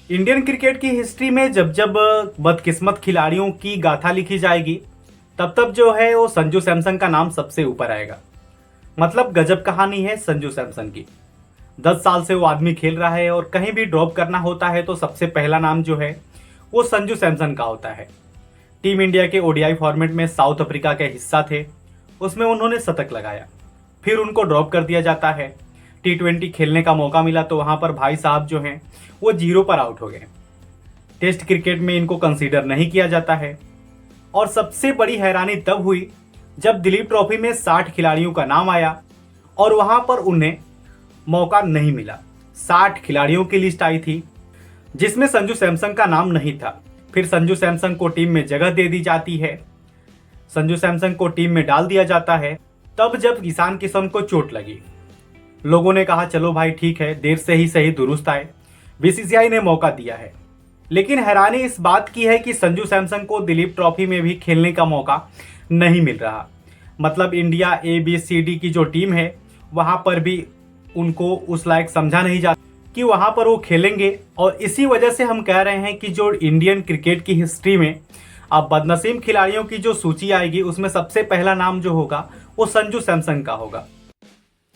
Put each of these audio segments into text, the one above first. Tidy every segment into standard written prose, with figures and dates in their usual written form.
Indian cricket की history में जब जब बदकिस्मत खिलाड़ियों की गाथा लिखी जाएगी, तब तब जो है वो संजू सैमसन का नाम सबसे ऊपर आएगा। मतलब गजब कहानी है संजू सैमसन की। 10 साल से वो आदमी खेल रहा है और कहीं भी ड्रॉप करना होता है तो सबसे पहला नाम जो है वो संजू सैमसन का होता है। टीम इंडिया के ओडीआई फॉर्मेट में साउथ अफ्रीका के हिस्सा थे, उसमें उन्होंने शतक लगाया। फिर उनको ड्रॉप कर दिया जाता है। T20 खेलने का मौका मिला तो वहां पर भाई साहब जो हैं वो 0 पर आउट हो गए। टेस्ट क्रिकेट में इनको कंसीडर नहीं किया जाता है। और सबसे बड़ी हैरानी तब हुई जब दिलीप ट्रॉफी में 60 खिलाड़ियों का नाम आया और वहां पर उन्हें मौका नहीं मिला। 60 खिलाड़ियों की लिस्ट आई थी जिसमें संजू सैमसन का नाम नहीं था। फिर संजू सैमसन को टीम में जगह दे दी जाती है, संजू सैमसन को टीम में डाल दिया जाता है। तब जब ईशान किशन को चोट लगी, लोगों ने कहा चलो भाई ठीक है, देर से ही सही दुरुस्त आए। बीसीसीआई ने मौका दिया है। लेकिन हैरानी इस बात की है कि संजू सैमसन को दिलीप ट्रॉफी में भी खेलने का मौका नहीं मिल रहा। मतलब इंडिया ABCD की जो टीम है वहां पर भी उनको उस लायक समझा नहीं जाता कि वहां पर वो खेलेंगे। और इसी वजह से हम कह रहे हैं कि जो इंडियन क्रिकेट की हिस्ट्री में अब बदनसीब खिलाड़ियों की जो सूची आएगी उसमें सबसे पहला नाम जो होगा वो संजू सैमसन का होगा।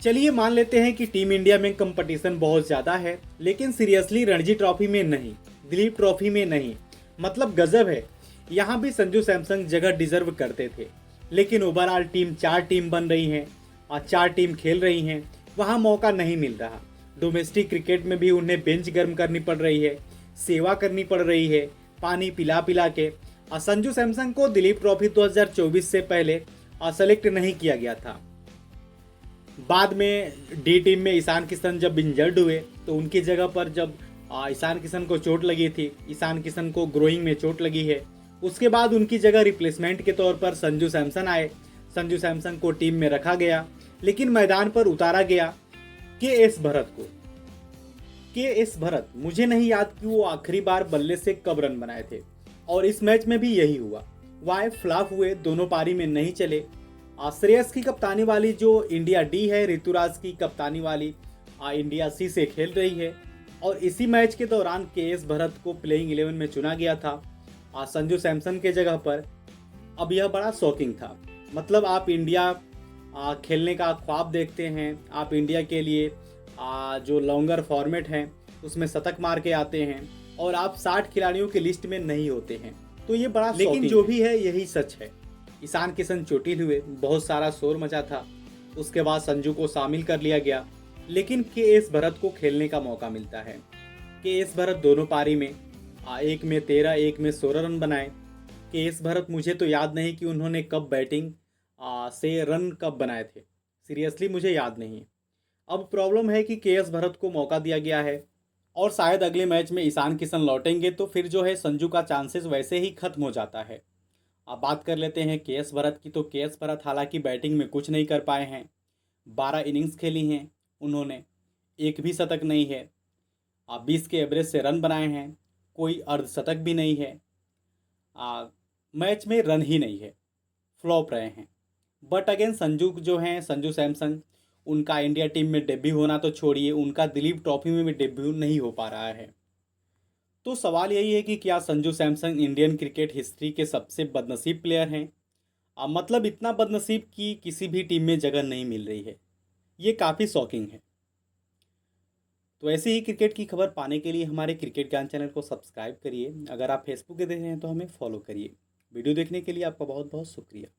चलिए मान लेते हैं कि टीम इंडिया में कंपटीशन बहुत ज़्यादा है, लेकिन सीरियसली रणजी ट्रॉफी में नहीं, दिलीप ट्रॉफी में नहीं। मतलब गजब है, यहाँ भी संजू सैमसन जगह डिजर्व करते थे। लेकिन ओवरऑल टीम 4 टीम बन रही हैं और 4 टीम खेल रही हैं, वहाँ मौका नहीं मिल रहा। डोमेस्टिक क्रिकेट में भी उन्हें बेंच गर्म करनी पड़ रही है, सेवा करनी पड़ रही है, पानी पिला पिला के। और संजू सैमसन को दिलीप ट्रॉफी 2024 से पहले सेलेक्ट नहीं किया गया था। बाद में डी टीम में ईशान किशन जब इंजर्ड हुए तो उनकी जगह पर जब ईशान किशन को चोट लगी थी, ईशान किशन को ग्रोइंग में चोट लगी है, उसके बाद उनकी जगह रिप्लेसमेंट के तौर पर संजू सैमसन आए। संजू सैमसन को टीम में रखा गया, लेकिन मैदान पर उतारा गया KS भरत को। KS भरत, मुझे नहीं याद कि वो आखिरी बार बल्ले से कब रन बनाए थे। और इस मैच में भी यही हुआ। वाई फ्लॉप हुए, दोनों पारी में नहीं चले। श्रेयस की कप्तानी वाली जो इंडिया D है, ऋतुराज की कप्तानी वाली इंडिया C से खेल रही है। और इसी मैच के दौरान KS भरत को प्लेइंग 11 में चुना गया था संजू सैमसन के जगह पर। अब यह बड़ा शॉकिंग था। मतलब आप इंडिया खेलने का ख्वाब देखते हैं, आप इंडिया के लिए जो लॉन्गर फॉर्मेट है उसमें शतक मार के आते हैं और आप 60 खिलाड़ियों की लिस्ट में नहीं होते हैं, तो ये बड़ा लेकिन जो भी है यही सच है। ईशान किशन चोटिल हुए, बहुत सारा शोर मचा था, उसके बाद संजू को शामिल कर लिया गया। लेकिन KS भरत को खेलने का मौका मिलता है। KS भरत दोनों पारी में एक में 13, एक में 16 रन बनाए। KS भरत, मुझे तो याद नहीं कि उन्होंने कब बैटिंग से रन कब बनाए थे, सीरियसली मुझे याद नहीं है। अब प्रॉब्लम है कि KS भरत को मौका दिया गया है और शायद अगले मैच में ईशान किशन लौटेंगे तो फिर जो है संजू का चांसेस वैसे ही खत्म हो जाता है। अब बात कर लेते हैं KS भरत की। तो KS भरत हालांकि बैटिंग में कुछ नहीं कर पाए हैं। 12 इनिंग्स खेली हैं उन्होंने, एक भी शतक नहीं है। 20 के एवरेज से रन बनाए हैं, कोई अर्धशतक भी नहीं है। मैच में रन ही नहीं है, फ्लॉप रहे हैं। बट अगेन संजू जो हैं, संजू सैमसन, उनका इंडिया टीम में डेब्यू होना तो छोड़िए, उनका दिलीप ट्रॉफी में भी डेब्यू नहीं हो पा रहा है। तो सवाल यही है कि क्या Sanju Samson Indian cricket history के सबसे बदनसीब प्लेयर हैं? मतलब इतना बदनसीब कि किसी भी टीम में जगह नहीं मिल रही है। ये काफ़ी शॉकिंग है। तो ऐसे ही क्रिकेट की खबर पाने के लिए हमारे क्रिकेट ज्ञान चैनल को सब्सक्राइब करिए। अगर आप फेसबुक पे देख रहे हैं तो हमें फॉलो करिए। वीडियो देखने के लिए आपका बहुत बहुत शुक्रिया।